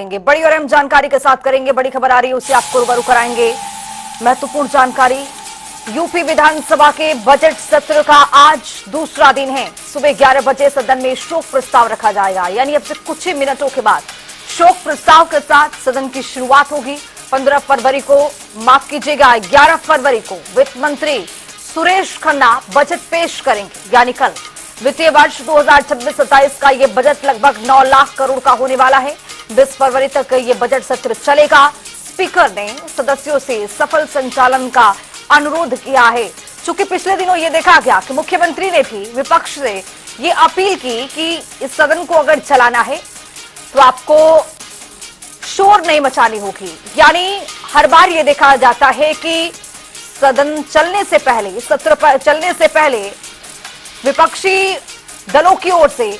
बड़ी और अहम जानकारी के साथ करेंगे, बड़ी खबर आ रही है उसे आपको रूबरू कराएंगे। महत्वपूर्ण जानकारी, यूपी विधानसभा के बजट सत्र का आज दूसरा दिन है। सुबह 11 बजे सदन में शोक प्रस्ताव रखा जाएगा, यानी अब से कुछ ही मिनटों के बाद शोक प्रस्ताव के साथ सदन की शुरुआत होगी। 15 फरवरी को, माफ कीजिएगा 11 फरवरी को वित्त मंत्री सुरेश खन्ना बजट पेश करेंगे, यानी कल। वित्तीय वर्ष 2026-27 का ये बजट लगभग 9 लाख करोड़ का होने वाला है। 20 फरवरी तक ये बजट सत्र चलेगा। स्पीकर ने सदस्यों से सफल संचालन का अनुरोध किया है। चूंकि पिछले दिनों ये देखा गया कि मुख्यमंत्री ने भी विपक्ष से ये अपील की कि इस सदन को अगर चलाना है तो आपको शोर नहीं मचानी होगी। यानी हर बार ये देखा जाता है कि सदन चलने से पहले, सत्र चलने से पहले विपक्षी दलों की ओर से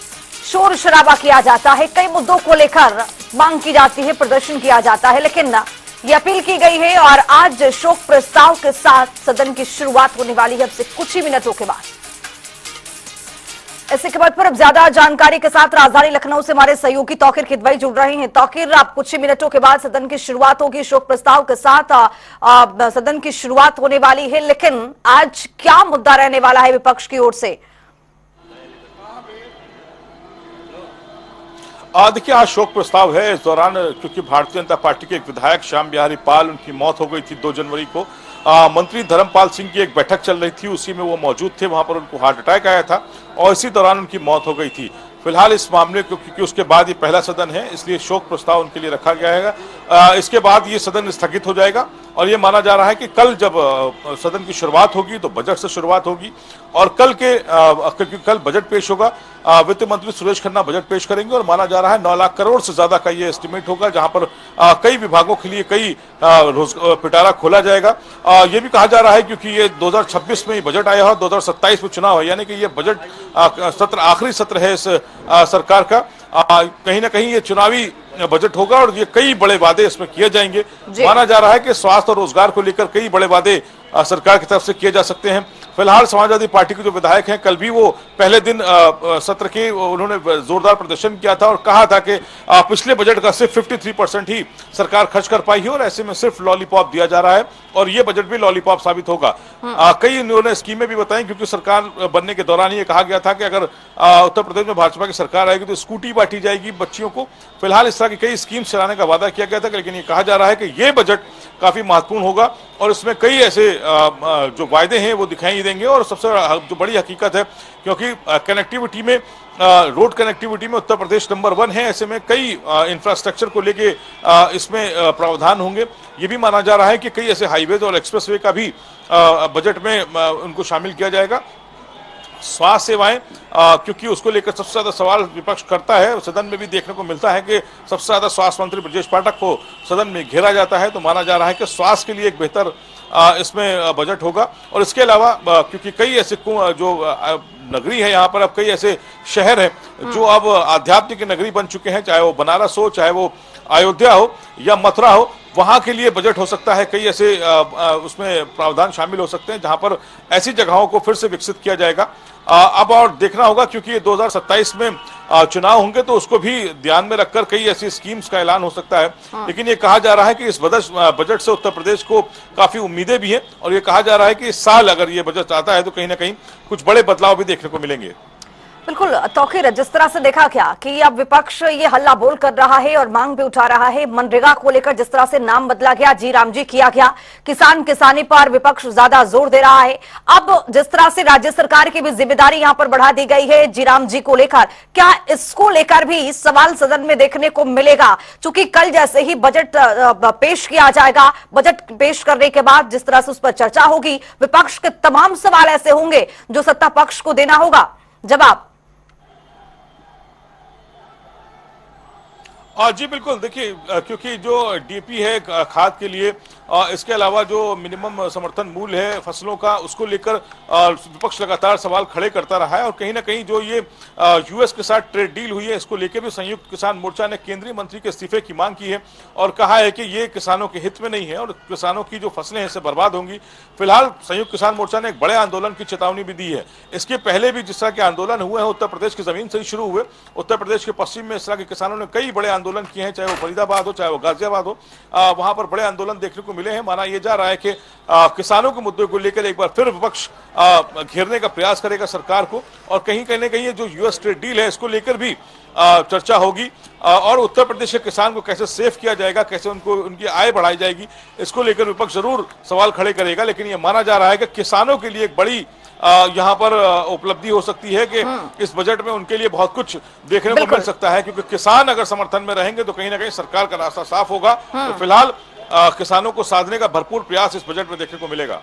शोर शराबा किया जाता है, कई मुद्दों को लेकर मांग की जाती है, प्रदर्शन किया जाता है, लेकिन ये अपील की गई है और आज शोक प्रस्ताव के साथ सदन की शुरुआत होने वाली है अब से कुछ ही मिनटों के बाद। ऐसे खबर पर अब ज्यादा जानकारी के साथ राजधानी लखनऊ से हमारे सहयोगी तौकीर किदवई जुड़ रहे हैं। तौकीर, अब कुछ ही मिनटों के बाद सदन की शुरुआत होगी, शोक प्रस्ताव के साथ सदन की शुरुआत होने वाली है, लेकिन आज क्या मुद्दा रहने वाला है विपक्ष की ओर से? देखिए, आज शोक प्रस्ताव है। इस दौरान क्योंकि भारतीय जनता पार्टी के एक विधायक श्याम बिहारी पाल, उनकी मौत हो गई थी 2 जनवरी को। मंत्री धर्मपाल सिंह की एक बैठक चल रही थी, उसी में वो मौजूद थे। वहां पर उनको हार्ट अटैक आया था और इसी दौरान उनकी मौत हो गई थी। फिलहाल इस मामले को, क्योंकि उसके बाद ये पहला सदन है, इसलिए शोक प्रस्ताव उनके लिए रखा गया है। इसके बाद ये सदन स्थगित हो जाएगा और ये माना जा रहा है कि कल जब सदन की शुरुआत होगी तो बजट से शुरुआत होगी और क्योंकि कल बजट पेश होगा, वित्त मंत्री सुरेश खन्ना बजट पेश करेंगे और माना जा रहा है 9 लाख करोड़ से ज्यादा का ये एस्टिमेट होगा, जहां पर कई विभागों के लिए कई पिटारा खोला जाएगा। ये भी कहा जा रहा है क्योंकि ये 2026 में ही बजट आया है, 2027 में चुनाव है, यानी कि ये बजट सत्र आखिरी सत्र है इस सरकार का। कहीं ना कहीं ये चुनावी बजट होगा और ये कई बड़े वादे इसमें किए जाएंगे। माना जा रहा है कि स्वास्थ्य और रोजगार को लेकर कई बड़े वादे सरकार की तरफ से किए जा सकते हैं। फिलहाल समाजवादी पार्टी के जो विधायक हैं, कल भी वो पहले दिन सत्र के उन्होंने जोरदार प्रदर्शन किया था और कहा था कि पिछले बजट का सिर्फ 53% ही सरकार खर्च कर पाई है और ऐसे में सिर्फ लॉलीपॉप दिया जा रहा है और ये बजट भी लॉलीपॉप साबित होगा। कई उन्होंने स्कीमें भी बताई, क्योंकि सरकार बनने के दौरान ये कहा गया था कि अगर उत्तर प्रदेश में भाजपा की सरकार आएगी तो स्कूटी बांटी जाएगी बच्चियों को। फिलहाल इस तरह की कई स्कीम चलाने का वादा किया गया था, लेकिन ये कहा जा रहा है कि ये बजट काफी महत्वपूर्ण होगा और इसमें कई ऐसे जो वायदे हैं वो दिखाई देंगे। और सबसे जो बड़ी हकीकत है, क्योंकि कनेक्टिविटी में, रोड कनेक्टिविटी में उत्तर प्रदेश नंबर 1 है, ऐसे में कई इंफ्रास्ट्रक्चर को लेके इसमें प्रावधान होंगे। ये भी माना जा रहा है कि कई ऐसे हाईवेज और एक्सप्रेसवे का भी बजट में उनको शामिल किया जाएगा। स्वास्थ्य सेवाएं, क्योंकि उसको लेकर सबसे ज्यादा सवाल विपक्ष करता है, सदन में भी देखने को मिलता है कि सबसे ज्यादा स्वास्थ्य मंत्री ब्रजेश पाठक को सदन में घेरा जाता है, तो माना जा रहा है कि स्वास्थ्य के लिए एक बेहतर इसमें बजट होगा। और इसके अलावा क्योंकि कई ऐसे जो नगरी है, यहाँ पर अब कई ऐसे शहर हैं जो अब आध्यात्मिक नगरी बन चुके हैं, चाहे वो बनारस हो, चाहे वो अयोध्या हो या मथुरा हो, वहां के लिए बजट हो सकता है। कई ऐसे उसमें प्रावधान शामिल हो सकते हैं जहां पर ऐसी जगहों को फिर से विकसित किया जाएगा। अब और देखना होगा, क्योंकि 2027 में चुनाव होंगे तो उसको भी ध्यान में रखकर कई ऐसी स्कीम्स का ऐलान हो सकता है। लेकिन ये कहा जा रहा है कि इस बजट से उत्तर प्रदेश को काफी उम्मीदें भी हैं और ये कहा जा रहा है कि इस साल अगर ये बजट आता है तो कहीं ना कहीं कुछ बड़े बदलाव भी देखने को मिलेंगे। बिल्कुल तौकीर, जिस तरह से देखा गया कि अब विपक्ष ये हल्ला बोल कर रहा है और मांग भी उठा रहा है, मनरेगा को लेकर जिस तरह से नाम बदला गया, जी राम जी किया गया, किसान किसानी पर विपक्ष ज्यादा जोर दे रहा है। अब जिस तरह से राज्य सरकार की भी जिम्मेदारी यहां पर बढ़ा दी गई है जी राम जी को लेकर, क्या इसको लेकर भी सवाल सदन में देखने को मिलेगा? चूंकि कल जैसे ही बजट पेश किया जाएगा, बजट पेश करने के बाद जिस तरह से उस पर चर्चा होगी, विपक्ष के तमाम सवाल ऐसे होंगे जो सत्ता पक्ष को देना होगा जवाब। जी बिल्कुल, देखिए, क्योंकि जो डीएपी है खाद के लिए, इसके अलावा जो मिनिमम समर्थन मूल्य है फसलों का, उसको लेकर विपक्ष लगातार सवाल खड़े करता रहा है और कहीं ना कहीं जो ये यूएस के साथ ट्रेड डील हुई है, इसको लेकर भी संयुक्त किसान मोर्चा ने केंद्रीय मंत्री के इस्तीफे की मांग की है और कहा है कि ये किसानों के हित में नहीं है और किसानों की जो फसलें हैं इससे बर्बाद होंगी। फिलहाल संयुक्त किसान मोर्चा ने एक बड़े आंदोलन की चेतावनी भी दी है। इसके पहले भी जिस तरह के आंदोलन हुए हैं उत्तर प्रदेश की जमीन से ही शुरू हुए, उत्तर प्रदेश के पश्चिम में इस तरह के किसानों ने कई बड़े आंदोलन आंदोलन किए हैं, चाहे वो फरीदाबाद हो चाहे वो गाजियाबाद हो, वहां पर बड़े आंदोलन देखने को मिले हैं। माना यह जा रहा है कि किसानों के मुद्दे को लेकर एक बार फिर विपक्ष घेरने का प्रयास करेगा सरकार को, और कहीं कहीं ना कहीं ये जो यूएस ट्रेड डील है इसको लेकर भी चर्चा होगी, और उत्तर प्रदेश के किसान को कैसे सेफ किया जाएगा, कैसे उनको उनकी आय बढ़ाई जाएगी, इसको लेकर विपक्ष जरूर सवाल खड़े करेगा। लेकिन यह माना जा रहा है कि किसानों के लिए एक बड़ी यहाँ पर उपलब्धि हो सकती है कि इस बजट में उनके लिए बहुत कुछ देखने को मिल सकता है, क्योंकि किसान अगर समर्थन में रहेंगे तो कहीं ना कहीं सरकार का रास्ता साफ होगा। तो फिलहाल किसानों को साधने का भरपूर प्रयास इस बजट में देखने को मिलेगा।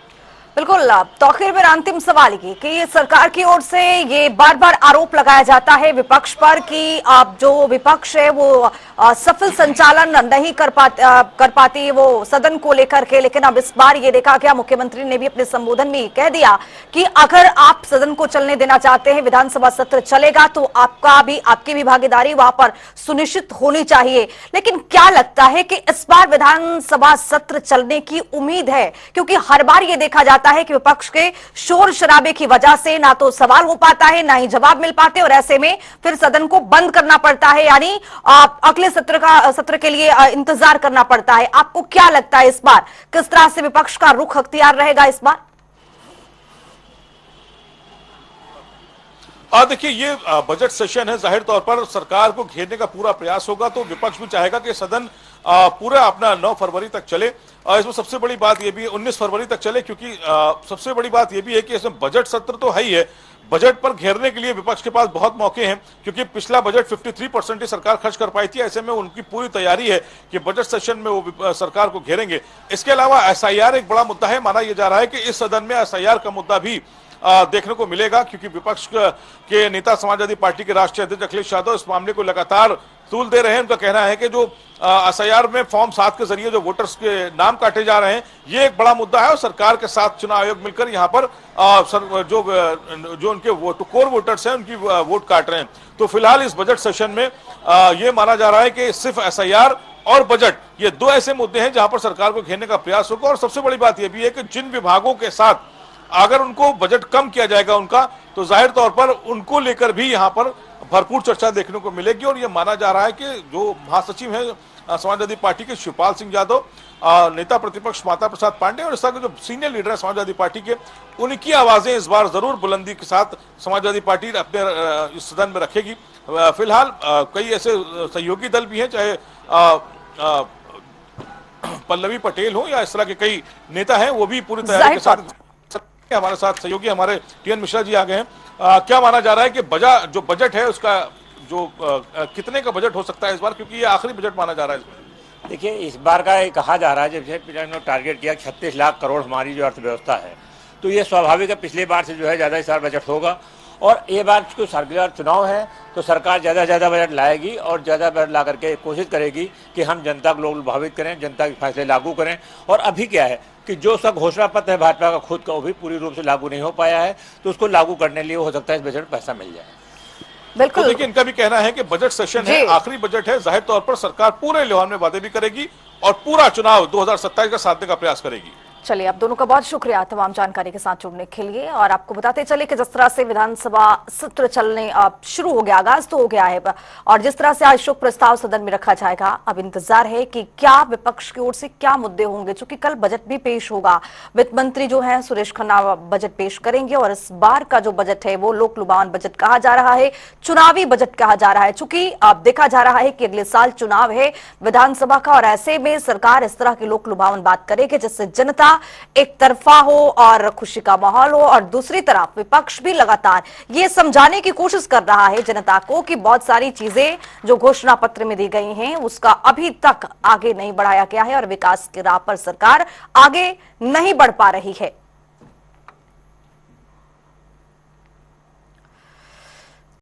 बिल्कुल। तो आखिर में अंतिम सवाल ये कि सरकार की ओर से ये बार बार आरोप लगाया जाता है विपक्ष पर कि आप जो विपक्ष है वो सफल संचालन नहीं कर पाती वो सदन को लेकर के। लेकिन अब इस बार ये देखा गया, मुख्यमंत्री ने भी अपने संबोधन में कह दिया कि अगर आप सदन को चलने देना चाहते हैं, विधानसभा सत्र चलेगा तो आपकी भी भागीदारी वहां पर सुनिश्चित होनी चाहिए। लेकिन क्या लगता है कि इस बार विधानसभा सत्र चलने की उम्मीद है? क्योंकि हर बार ये देखा जाता है कि विपक्ष के शोर शराबे की वजह से ना तो सवाल हो पाता है, ना ही जवाब मिल पाते, और ऐसे में फिर सदन को बंद करना पड़ता है, यानी अगले सत्र के लिए इंतजार करना पड़ता है। आपको क्या लगता है इस बार किस तरह से विपक्ष का रुख अख्तियार रहेगा इस बार? देखिए, ये बजट सेशन है, जाहिर तौर पर सरकार को घेरने का पूरा प्रयास होगा, तो विपक्ष भी चाहेगा कि सदन पूरा अपना 9 फरवरी तक चले। इसमें सबसे बड़ी बात यह भी है 19 फरवरी तक चले, क्योंकि सबसे बड़ी बात यह भी है कि इसमें बजट सत्र तो है ही है, बजट पर घेरने के लिए विपक्ष के पास बहुत मौके हैं, क्योंकि पिछला बजट 53% ही सरकार खर्च कर पाई थी। ऐसे में उनकी पूरी तैयारी है कि बजट सेशन में वो सरकार को घेरेंगे। इसके अलावा एसआईआर एक बड़ा मुद्दा है। माना यह जा रहा है कि इस सदन में एसआईआर का मुद्दा भी देखने को मिलेगा, क्योंकि विपक्ष के नेता समाजवादी पार्टी के राष्ट्रीय अध्यक्ष अखिलेश यादव इस मामले को लगातार तूल दे रहे हैं। उनका कहना है कि जो एसआईआर में फॉर्म 7 के जरिए जो वोटर्स के नाम काटे जा रहे हैं, ये एक बड़ा मुद्दा है, और सरकार के साथ चुनाव आयोग मिलकर यहाँ पर जो उनके कोर वोटर्स हैं उनकी वोट काट रहे हैं। तो फिलहाल इस बजट सेशन में ये माना जा रहा है कि सिर्फ एसआईआर और बजट, ये दो ऐसे मुद्दे हैं जहां पर सरकार को घेरने का प्रयास होगा। और सबसे बड़ी बात यह भी है कि जिन विभागों के साथ अगर उनको बजट कम किया जाएगा उनका, तो जाहिर तौर पर उनको लेकर भी यहाँ पर भरपूर चर्चा देखने को मिलेगी। और यह माना जा रहा है कि जो महासचिव हैं समाजवादी पार्टी के शिवपाल सिंह यादव, नेता प्रतिपक्ष माता प्रसाद पांडे और इस तरह के जो सीनियर लीडर है समाजवादी पार्टी के, उनकी आवाजें इस बार जरूर बुलंदी के साथ समाजवादी पार्टी अपने इस सदन में रखेगी। फिलहाल कई ऐसे सहयोगी दल भी हैं, चाहे पल्लवी पटेल हो या इस तरह के कई नेता हैं, वो भी पूरी तैयारी के साथ हमारे साथ सहयोगी हमारे टीएन मिश्रा जी आ गए हैं। क्या माना जा रहा है कि जो बजट है उसका जो कितने का बजट हो सकता है इस बार, क्योंकि ये आखिरी बजट माना जा रहा है? देखिए, इस बार का ये कहा जा रहा है, जब टारगेट किया 36 लाख करोड़ हमारी जो अर्थव्यवस्था है, तो ये स्वाभाविक है पिछले बार से जो है ज़्यादा इस बार बजट होगा। और ये बार जो सरकार चुनाव है तो सरकार ज़्यादा से ज़्यादा बजट लाएगी और ज़्यादा बजट ला करके कोशिश करेगी कि हम जनता को लोग प्रभावित करें, जनता के फैसले लागू करें। और अभी क्या है कि जो सब घोषणा पत्र है भाजपा का खुद का, वो भी पूरी रूप से लागू नहीं हो पाया है, तो उसको लागू करने के लिए हो सकता है इस बजट में पैसा मिल जाए। बिल्कुल। तो देखिए, इनका भी कहना है कि बजट सेशन है, आखिरी बजट है, जाहिर तौर पर सरकार पूरे लिहाज में वादे भी करेगी और पूरा चुनाव 2027 का साधने का प्रयास करेगी। चलिए, आप दोनों का बहुत शुक्रिया तमाम जानकारी के साथ जुड़ने के लिए। और आपको बताते चले कि जिस तरह से विधानसभा सत्र चलने शुरू हो गया, आगाज तो हो गया है, और जिस तरह से आज शोक प्रस्ताव सदन में रखा जाएगा, अब इंतजार है कि क्या विपक्ष की ओर से क्या मुद्दे होंगे, चूंकि कल बजट भी पेश होगा। वित्त मंत्री जो है सुरेश खन्ना बजट पेश करेंगे, और इस बार का जो बजट है वो लोक लुभावन बजट कहा जा रहा है, चुनावी बजट कहा जा रहा है, चूंकि अब देखा जा रहा है कि अगले साल चुनाव है विधानसभा का, और ऐसे में सरकार इस तरह की लोक लुभावन बात करेगी जिससे जनता एक तरफा हो और खुशी का माहौल हो, और दूसरी तरफ विपक्ष भी लगातार ये समझाने की कोशिश कर रहा है जनता को कि बहुत सारी चीजें जो घोषणा पत्र में दी गई हैं उसका अभी तक आगे नहीं बढ़ाया गया है और विकास की राह पर सरकार आगे नहीं बढ़ पा रही है।